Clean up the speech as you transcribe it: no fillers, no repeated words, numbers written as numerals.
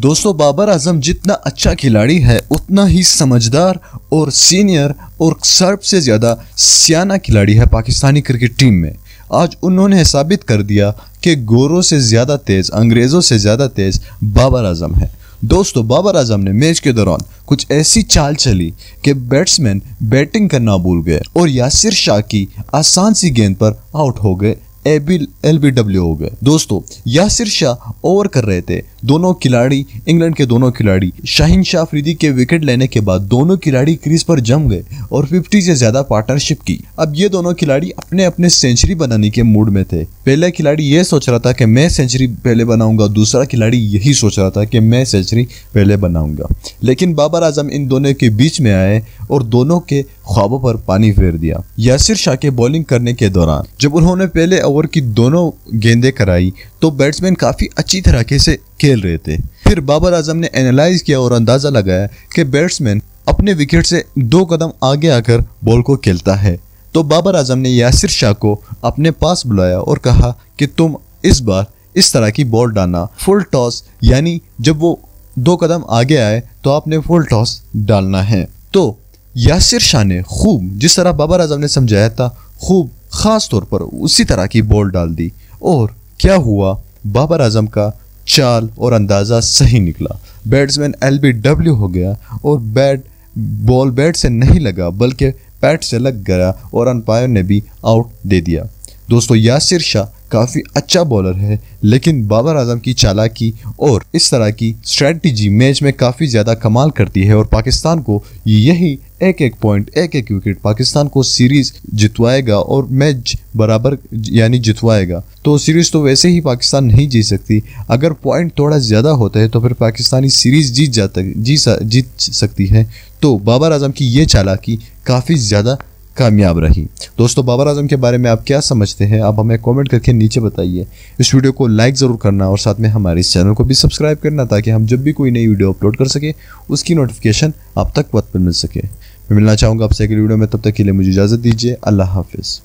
दोस्तों, बाबर आजम जितना अच्छा खिलाड़ी है उतना ही समझदार और सीनियर और सबसे ज़्यादा सियाना खिलाड़ी है पाकिस्तानी क्रिकेट टीम में। आज उन्होंने साबित कर दिया कि गोरों से ज़्यादा तेज़, अंग्रेज़ों से ज़्यादा तेज़ बाबर आजम है। दोस्तों, बाबर आजम ने मैच के दौरान कुछ ऐसी चाल चली कि बैट्समैन बैटिंग करना भूल गए और यासिर शाह की आसान सी गेंद पर आउट हो गए, LBW हो गए। दोस्तों, यासिर शाह ओवर कर रहे थे। दोनों खिलाड़ी, इंग्लैंड के दोनों खिलाड़ी शाहीन शाह अफरीदी के विकेट लेने के बाद दोनों खिलाड़ी क्रीज पर जम गए और 50 से ज्यादा पार्टनरशिप की। अब ये दोनों खिलाड़ी अपने अपने सेंचुरी बनाने के मूड में थे। पहला खिलाड़ी ये सोच रहा था कि मैं सेंचुरी पहले बनाऊंगा, दूसरा खिलाड़ी यही सोच रहा था कि मैं सेंचुरी पहले बनाऊंगा। लेकिन बाबर आजम इन दोनों के बीच में आए और दोनों के ख्वाबों पर पानी फेर दिया। यासिर शाह के बॉलिंग करने के दौरान जब उन्होंने पहले ओवर की दोनों गेंदें कराई तो बैट्समैन काफी अच्छी तरीके से खेल रहे थे। फिर बाबर आजम ने एनालाइज किया और अंदाजा लगाया कि बैट्समैन अपने विकेट से 2 कदम आगे आकर बॉल को खेलता है। तो बाबर आजम ने यासिर शाह को अपने पास बुलाया और कहा कि तुम इस बार इस तरह की बॉल डालना, फुल टॉस, यानी जब वो 2 कदम आगे आए तो आपने फुल टॉस डालना है। तो यासिर शाह ने खूब, जिस तरह बाबर आजम ने समझाया था, खूब खास तौर पर उसी तरह की बॉल डाल दी। और क्या हुआ, बाबर आजम का चाल और अंदाज़ा सही निकला। बैट्समैन LBW हो गया और बॉल बैट से नहीं लगा बल्कि पैड से लग गया और अंपायर ने भी आउट दे दिया। दोस्तों, यासिर शाह काफ़ी अच्छा बॉलर है, लेकिन बाबर आजम की चालाकी और इस तरह की स्ट्रेटजी मैच में काफ़ी ज़्यादा कमाल करती है और पाकिस्तान को यही एक पॉइंट, एक विकेट पाकिस्तान को सीरीज़ जितवाएगा और मैच बराबर यानी जितवाएगा। तो सीरीज़ तो वैसे ही पाकिस्तान नहीं जीत सकती। अगर पॉइंट थोड़ा ज़्यादा होता है तो फिर पाकिस्तानी सीरीज़ जीत सकती है। तो बाबर आजम की ये चालाकी काफ़ी ज़्यादा कामयाब रही। दोस्तों, बाबर आजम के बारे में आप क्या समझते हैं, आप हमें कमेंट करके नीचे बताइए। इस वीडियो को लाइक ज़रूर करना और साथ में हमारे इस चैनल को भी सब्सक्राइब करना ताकि हम जब भी कोई नई वीडियो अपलोड कर सके उसकी नोटिफिकेशन आप तक वक्त पर मिल सके। मैं मिलना चाहूँगा आपसे अगली वीडियो में, तब तक के लिए मुझे इजाज़त दीजिए। अल्लाह हाफिज़।